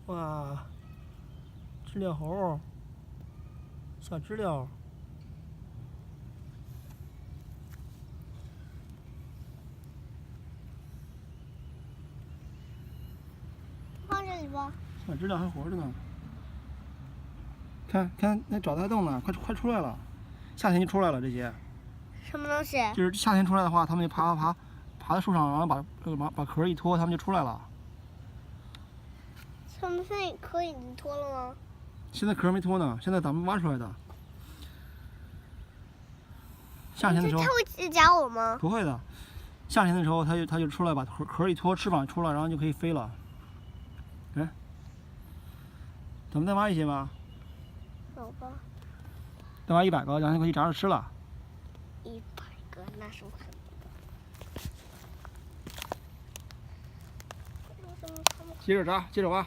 哇，知了猴，小知了。放这里吧。小知了还活着呢。看看，那找它洞呢，快出来了，夏天就出来了这些。什么东西？就是夏天出来的话，它们就爬在树上，然后把壳一脱，它们就出来了。他们现在壳已经脱了吗？现在壳没脱呢，现在咱们挖出来的。夏天的时候它会夹我吗？不会的，夏天的时候它就出来，把壳一脱，翅膀出来，然后就可以飞了。哎，咱们再挖一些吧。好吧。再挖100个，然后就可以炸着吃了。100个，那是我很多的。接着炸，接着挖。